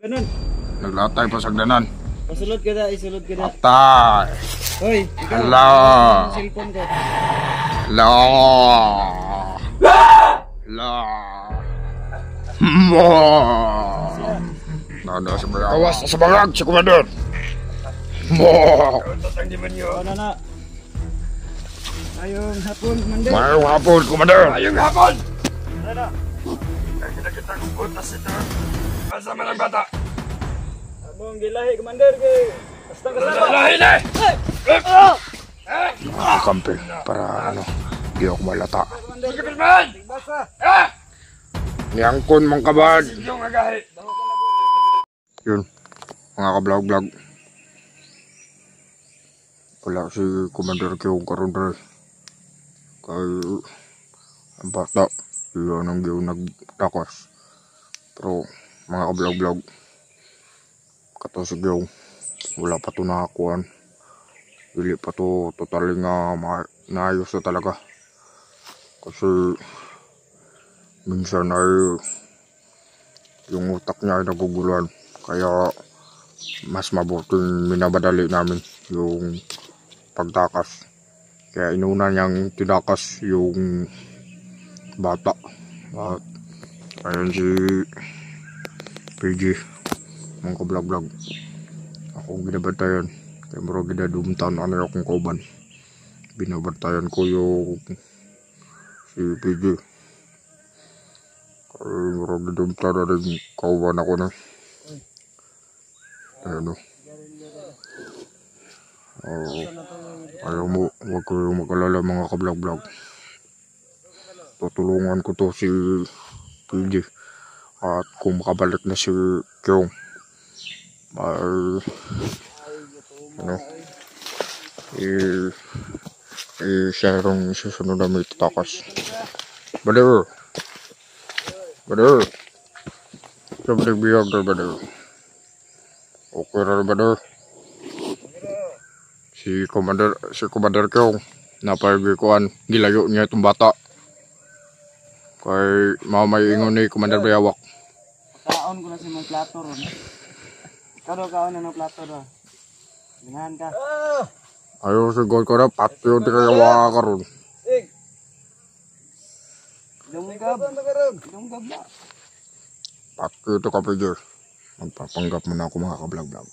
Ganun. Naglatay pa sagdanan. Pasulod ka na, isulod ka na. Atay! Hoy, ikaw. Hello! Cellphone ko. Hello! Hello! Mo! Nada sa bagag. Kawas sa bagag, si Commander! Mo! Ano na? Ayong hapon, Commander. Mayroong hapon, Commander! Ayong hapon! Ano na? Kaya kita kong butas ito. Kasama ng bata. Abong gilahi, Commander. Basta kasama. Lahin eh! Kampi para ano, di ako malata. Magkapilman! Basa. Niyangkon mong kabad! Yung agahi. Yun, mga ka-vlog-vlog. Wala si Commander Kyung karon dre. Kay ang bata, yun ang yung nagtakas. Pero mga ka-vlog-vlog, katasig yung wala pa ito nakakuhan. Dili pa ito totally nga naayos na talaga. Kasi minsan ay yung utak niya ay naguguluhan. Kaya mas mabuting minabadali namin yung pagtakas. Kaya inuna niyang tinakas yung bata. At ayun si PG, mga ka-vlog-vlog. Akong binabantayan. Kaya maro ginadumtan ano akong kauban. Binabantayan ko yung si PG. Kaya maro ginadumtan na rin kauban ako na. Ayan o. Ayaw mo, huwag kayong mag-alala mga ka-vlog-vlog. Tutulungan ko to si PG. At kung makabalik na si Kyung, ay ano, siya rin susunod na may tatakas. Bader! Bader! Siya binigbiyag na Bader. Okay na rin Bader. Si Commander Kyung, napagikuan, gilayo niya itong bata. Kay mamay ingon ni Commander Bayawak. Kaon ko na si mga plato ron. Ikaw daw kaon na ng plato ron. Ganahan ka. Ayaw sigod ko na, patyo di kaya waka ka ron. Dunggab. Dunggab na. Patyo ito ka PG. Magpapanggap mo na ako mga ka-vlog-vlog.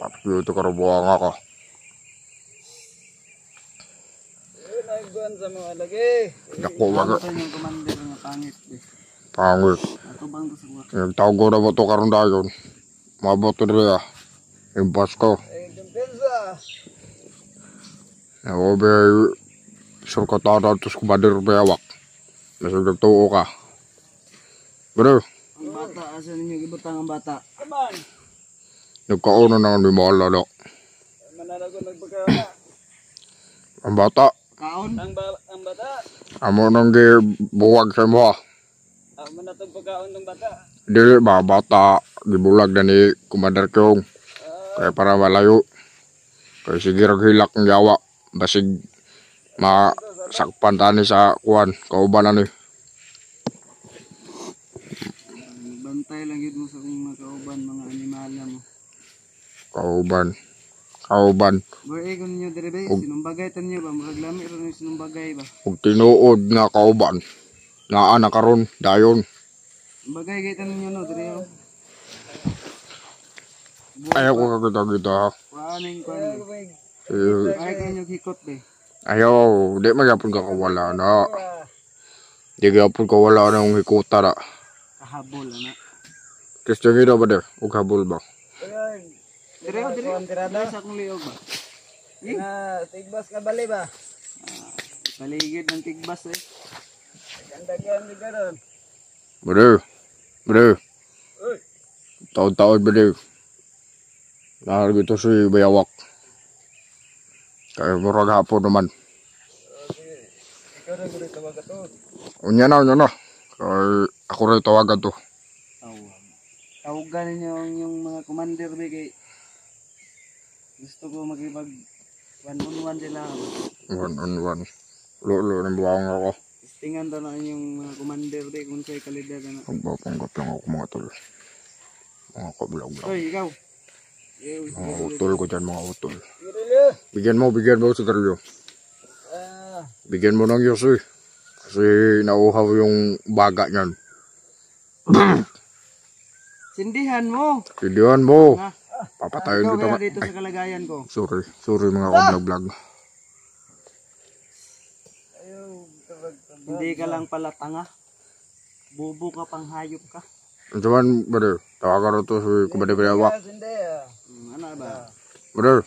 Patyo ito ka rin buwanga ka. Nagbuhan sa mga lagi. Dako waga. Ito yung Commander nga pangit. Pangit. Ato bang to sa buwan? Yung tawag ko na mo ito karon dayon. Mabuto rin yung boss ko. Ay, kumpensa. Ako ba surkotado ito sa Commander Bayawak. Nasagdag tuo ka. Bro, Ang bata, asa ninyo ibutang ang bata? Come on. nagkauna na ni mga lalo. Manalago nagpagkaon. Ang bata, Kaon? Ang bata. amo nang gibuwag sa mo ha. Manatog pagkaon ng bata. Dili ba, bata, gibulag na ni Commander Kyung. Kaya para malayo. Kaya sige hilak ng yawa. Basig masakpan tani sa kuwan. Kauban na ni. Bantay lang yun mo sa kong mga kauban, mga animalya mo. Kauban. Boy, kung nyo dire ba, sinumbagay tan nyo ba? Murag lami rin yung sinumbagay ba? Kung tinuod nga kauban. Naa na karon dayon. Bagay kay tan nyo no, dire oh. Ayaw ko kakita-kita ha. Waaning kwan. Eh, Ay kayo nyo hikot ba? ayaw, di magyapon ka kawala na. Di magyapon ka wala na yung hikuta na. Kahabol, ana. Kasi yung ina ba der? Huwag habol ba? Dire oh, dire. Dire sa akong liog ba? Tigbas ka bali ba? Paligid ng tigbas eh. Ganda-ganda di karon. Brother. Taon-taon ba der? Naharap ito si Bayawak. Kaya murag hapon naman. Ikaw rin mo rin tawag ito. Unya na. Kaya ako rin tawagan to. Tawagan ninyo yung mga commander ba kay gusto ko makipag one-on-one sila. 1-on-1. Lolo ng buwang ako. Testingan daw na yung mga commander di kung sa'y kalidad na. Magpapanggap lang ako mga tol. Mga kablog lang. Oy, ikaw. Mga utol ko dyan, mga utol. Sigarilyo. Bigyan mo sigarilyo. Bigyan mo ng Diyos eh. Kasi nauhaw yung baga niyan. Sindihan mo. Sindihan mo. Ha? Papatayin Ikaw dito. kaya dito sa kalagayan ko. Sorry mga kablog. Hindi ka lang pala tanga. Bobo ka pang hayop ka. Cuman, brother, tawagan ito si Kumade Bayawak. Ano ba? Brother,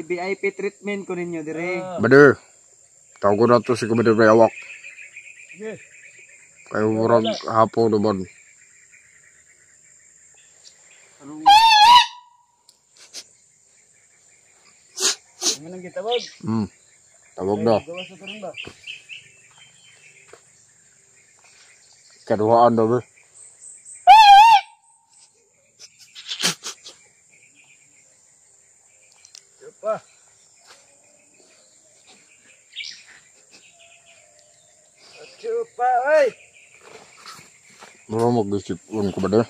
VIP treatment ko ninyo dire. brother, tawagan ito si Kumade Bayawak. Kayo murag hapon naman. Ano nang gitawag? Tawag na. Gawas sa karon ba? Kaduhaan daw ba? Chupa. Chupa, oy. Mura mag-isip ko ba de?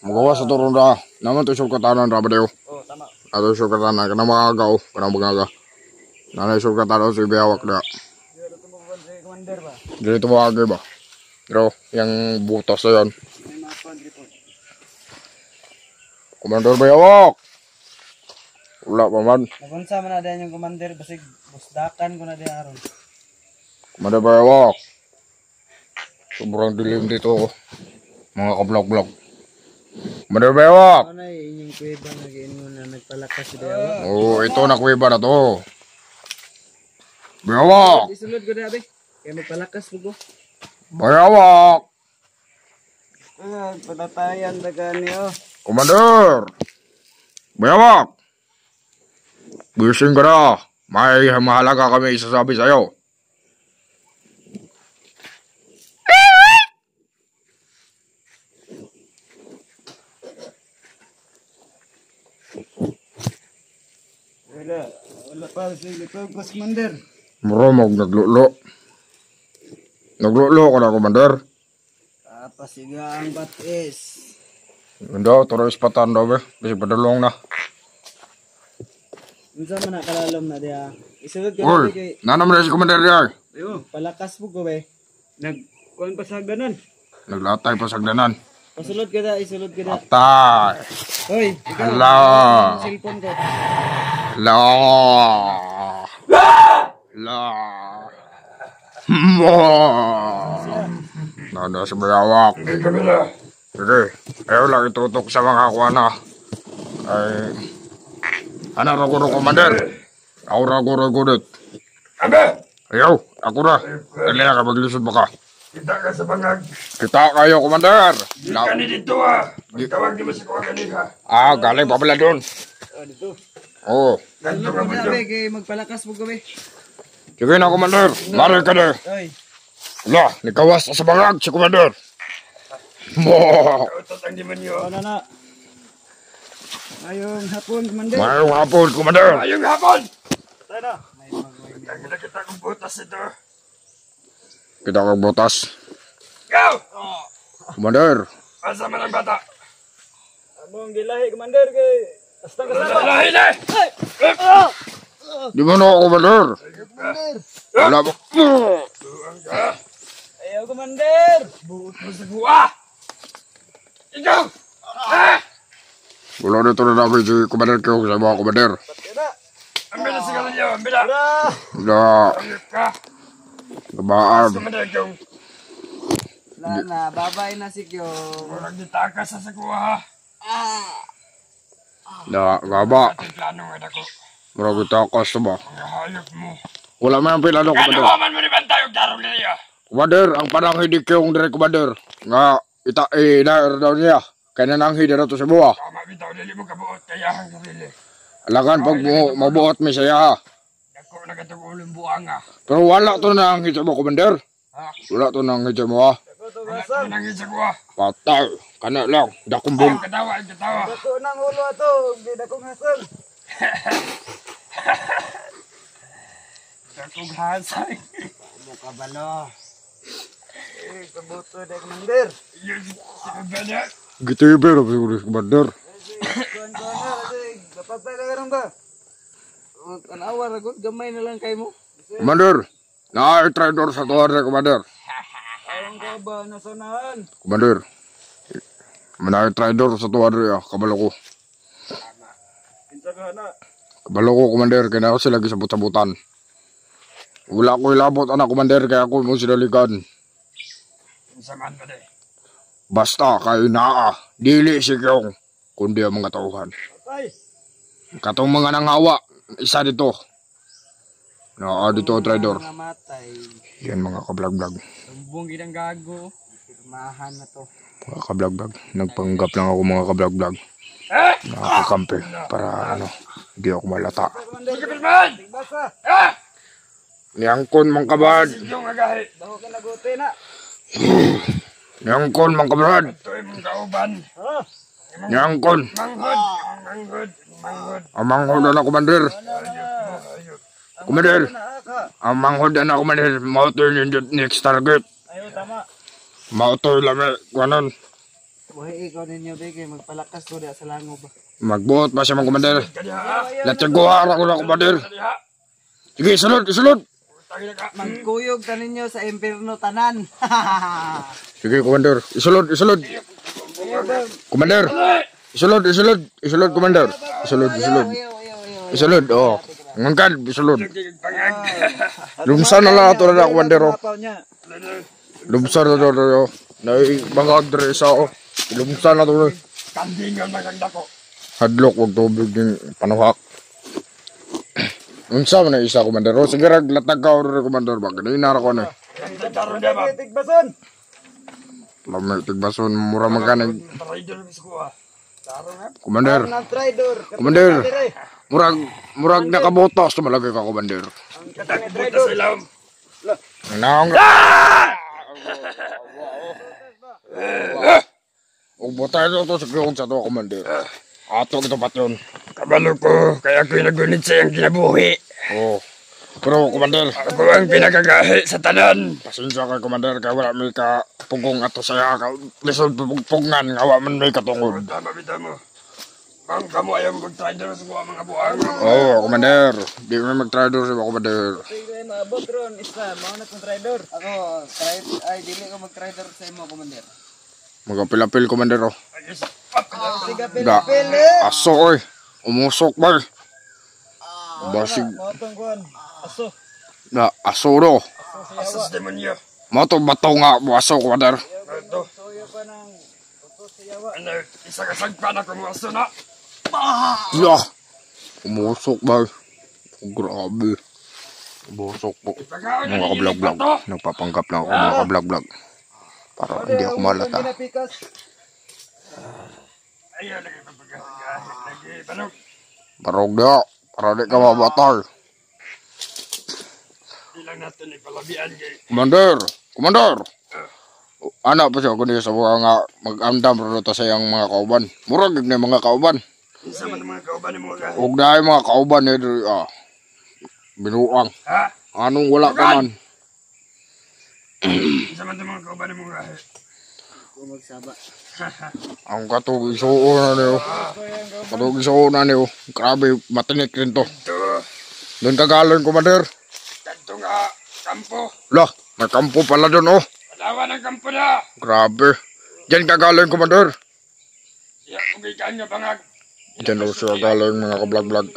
Magawa sa turun na. Naman ito sulkatanan ra ba de? Oh, tama. Ato sulkatanan. Kanang magagaw. Kanang magaga. Nanay sulkatanan si Bayawak na. Dito tumuban si commander ba? Dito magagay ba? Pero, yung butas na yan. May mapad report. Commander Bayawak! Wala pa man. Nagunsa man na din yung commander basig busdakan ko na din aron. Commander Bayawak! Sobrang dilim dito. Mga kablog-blog. Commander Bayawak! Ano inyong kuweba nagiin mo na nagpalakas si Dawa? Oo, ito nakwiba na to. Bayawak! Isulod ko na be. Kaya magpalakas mo ko. Bayawak! Patatayan na niyo. Commander! Bayawak! Gising ka na. May mahalaga kami isasabi sa'yo. Wala pa si commander. Marumog, naglulo. Naglulo ka na, Commander. Pasiga ang batis. Hindi, turo ispatan daw ba? Kasi padalong na. Unsa man nakalalom na dia. Isulod ka na Uy, kay nanam na si Commander diya. Ayo, palakas mo ko be. Kuan pa sa ganan. Naglatay pa sa agdanan. Pasulod ka da, isulod ka da. Atay! Hoy, ikaw. Hala! Ang cellphone ko. La! La! Mo! Nada sa Bayawak. Sige, ayaw lang itutok sa mga kuwana. Ay... Ano raguro, Commander? Ako raguro gudit. Abe! Ayaw, ako na. Dali na ka, maglisod ba ka? Kita ka sa bangag. Kita kayo, Commander. Di ka ni dito ah. Magtawag di mo si Kuwa kanina. Ah, galing pa pala doon. Dito. Oo. Ganto Ano ka mo mo na dyan. be kay magpalakas mo ko be. Sige na, Commander. Mari ka na. Hoy, Wala, nikawas na sa bangag si Commander. Mo! Kautot ang demonyo. wala na. Ayong hapon, commander. Mayroong hapon, Commander. Ayong hapon! Tayo na. May magway. Kita kita kong butas ito. Kita kang butas. Go! Commander. Asa man ang bata? Among gilahi, commander kay hasta ka sa. Lahin eh! Di mo na ako, Commander. Commander. Wala mo. Tuwang ka. Ayaw, commander. Buot mo sa kuwa! Ikaw! Wala dito na namin si Commander Kyung sa mga Commander. Tayo na. Ambila sa kalalyo, ambila! Tara. Wala. Ayok ka! Gabaan. Sumunod kong Wala na, babay na si Kyo. walang ditakas sa kuwa ha. Na, gaba. Ating plano nga ako. Marag itakas na ba? Ang hayop mo. Wala may ang pilano, Commander. Kanawa man mo ni Bantay og darong niya. Commander, ang parang hindi Kyung dire, Commander. Nga, inair daw niya. Kaya nang hindi na to sa buwa. Tama bitaw, dili mo kabuot kaya ang sarili. Alangan pag mabuot mi saya. Dako na katong ulong buanga. Pero wala to na ang hitsa mo, Commander. Ha? Wala to na ang hitsa mo, ha. Wala ko nangin sa kuwa. Patay. Kana lang. Dakumbong. Ang katawa, ang katawa. Dato nang ulo ato, di na kong hasal. Dakong hasay. Mukabalo. Kabuto na commander. Yes, Commander. Gitu ya bro, Commander. Dapat pa ka ba? Tanawar ako, gamay na lang kay mo. Commander, na-traidor sa tuwan na Commander. Ayong ka ba nasanahan? Commander, na-traidor sa tuwan na kabalo ko. Kinsa ka na? Kabalo ko, Commander, kaya ako sila gisabot-sabutan. Wala ko ilabot, anak, Commander, kaya ako mo sinalikan. Samaan ka din. Basta kay naa, dili sigyong, kundi ang mga tauhan. Ay! Katong mga nanghawa, isa dito. Naa dito, traidor. Namatay. Yan mga kablag-blag. Sumbong ginang gago. Pirmahan na to. Mga kablag-blag. Nagpanggap lang ako mga kablag-blag. Nakakampi para ano, hindi ako malata. Kapilman! Basa! Niyangkon mga kabad. Yung agahi. Daho ka naguti na. Niyangkon mga kabad. Ito ay mong kauban. Ha? Niyangkon. Manghod. Ang manghod na Commander. Commander. Ang manghod na Commander. Mauto yung next target. Ayaw, tama. Mauto yung lami. Ganon. Buhay ikaw ninyo, Beke. Magpalakas ko sa lango ba? Magbuot pa siya mga Commander. Kadiha. Latyaguha ako na Commander. Kadiha. Sige, isulod, isulod. Tagina ka. Magkuyog ka ninyo sa impierno tanan. Sige, Commander. Isulod, isulod. Commander. Isulod, isulod. Isulod, Commander. Isulod, isulod. Isulod, oh. Ngangkad, isulod. Pangag. Lumsan na lang ito na Commander, oh. Papaw niya. Lumsan na ito na ito. Naibangag dre sa, oh. Lumsan na ito. Kandingan maganda ko. Hadlok, huwag tubig yung panuhak. Unsa man na isa, Commander. O, sige, latag ka, Commander. Bakit inara ko na. Daron dia ba? Tigbason! Lamay, tigbason, mura magkanig. Rider bis ko ah. Daron ha. Commander, Traidor. Commander. Murag nakabotos, tumalagay ka, Commander. Katakbuta sa ilam. Nang. Huwag botay ito sa kiyong sa ito, Commander. Ato ito pat yun. Kabalo ko, kaya ako'y nagunit sa iyang kinabuhi. Oo. Pero, Commander, Ako ang pinagagahi sa tanan. pasensya kay Commander, kaya wala may kapugong ato saya. Lisod pupugpungan, ngawa man may katungod. Tama bita mo. Ang kamo ayaw mag-trader sa mga buang. Oo, Commander. Di mo mag-trader sa Commander. Sige, maabot ron. Isa, mauna kong traidor. Ako, dili ko mag-traidor sa imo, Commander. Magapil-apil, Commander, oh. Ayos. Sige, Da. pili. Aso, oy. Umusok ba? Basig. Mautong kuhan. Aso. Da, aso do. Asas demonyo. Mo to bato nga aso, Commander. Ito. Suyo pa ng uto sa yawa. Ano, isa kasagpan ako mga aso na. Ya. Umusok ba? Grabe. Umusok po. Mga kablog-blog. Nagpapanggap lang ako mga kablog-blog. Para hindi ako malata. Ginapikas. Ayaw, lagi papagahi. Lagi, panog. Barog na. Para di ka mabatal. Ilang natin ipalabian kay. Commander! Commander! Anak pa siya kundi sa mga nga mag-amdam rito sa iyang mga kauban. Murag na yung mga kauban. Isa man ang mga kauban ng mga gahi. Huwag na yung mga kauban eh. Binuang. Ha? Anong wala ka man. Isa man ang mga kauban ng mga gahi. Kung magsaba. Ang katog isuo na niyo. Katog isuo na niyo. Grabe, matinik rin to. Ito. Doon kagaling, Commander. Kanto nga. Kampo. Lah, may kampo pala doon, oh. Palawan ang kampo na. Grabe. Diyan kagaling, Commander. Siya kung ikaan nga bangag. Diyan daw siya galing mga kablag-blag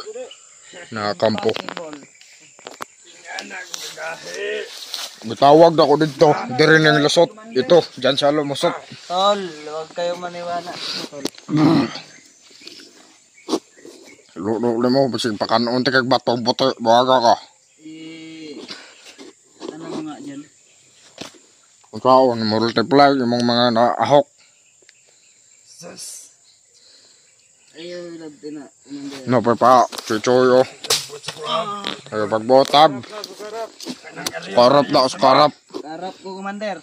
na kampo. Ingana kong gahi. Bitawag na ako dito. Hindi rin yung lusot. Ito, diyan siya lumusot. Tol, huwag kayo maniwala. Tol. Lulo mo, kasi pakanon kag batong puti. Bawaga ka. Ano mo nga dyan? Kung saan, multiply yung mga naahok. Sus. Ayaw, love na. No, pa, chuchoyo. Ay, pagbotab. Sukarap na, sukarap. Karap ko, Commander.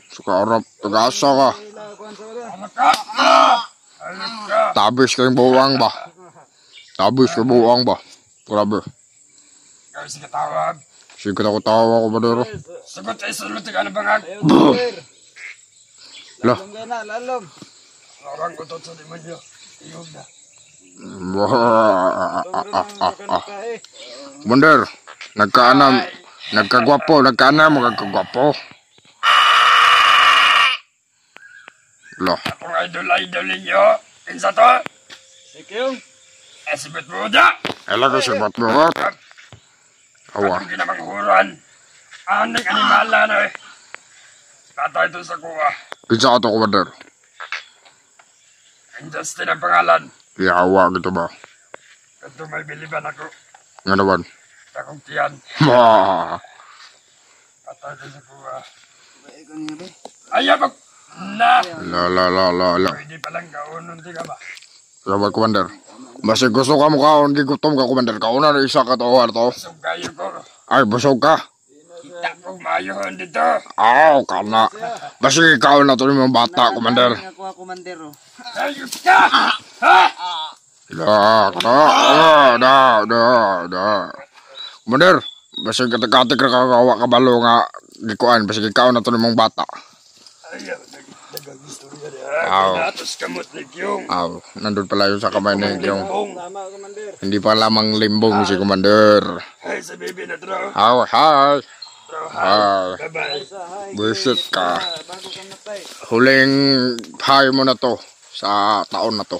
Sukarap, tagasa ka. Alak ka. Alak ka. Tabis kayong buwang ba? Tabis kayong buwang ba? Grabe. Gawin sa katawag. Sige ako tawa, Commander. Sagot ay sulot ka na bangag. Ayaw, Commander. Lah. Lalong ka na, lalong. Orang utot sa demonyo. Iyog na. Commander, nagkagwapo, magkagwapo. Lah, Akong idol ninyo. Kinsa to? Si Kyung. Esibet mo da. ela kasi bat-bat. Awa, Akong ginamanghuran. Aning animala na eh. Patay to sa kuha. pizza ato, Commander. Justin ang pangalan. Yawa gitu ba? Ito may biliban ako. Nga naman. Akong tiyan. Ma, Patay to sa kuha. Baik ko niya, be. Ayaw mag... Na! la. Pwede palang kaunon di ka ba? Sabat, Commander. Basi gusto ka mo kaon, gigutom ka, Commander. Kauna na isa ka to. So kayo ko. Ay, busog ka. Kita kong mayohon dito. Aw, kana. Basi ikaw na to yung mga bata, Commander. Nga ko, Commander, oh. Ayos ka! Ha? Da. Commander, basi katik-katik ka kawa kabalo nga gikuan. Basi ikaw na to yung mga bata. Ayaw, nagagusto rin. Aw. Pinatos kamot ni Kyung. Aw, nandun pala yun sa kamay ni yung Tama, Commander. hindi pa lamang limbong si Commander. Ay, sa bibi na draw. Aw, hi. Draw, Hi. Bye-bye. Sa hi. Buisit ka. Bago ka matay. Huling hi mo na to sa taon na to.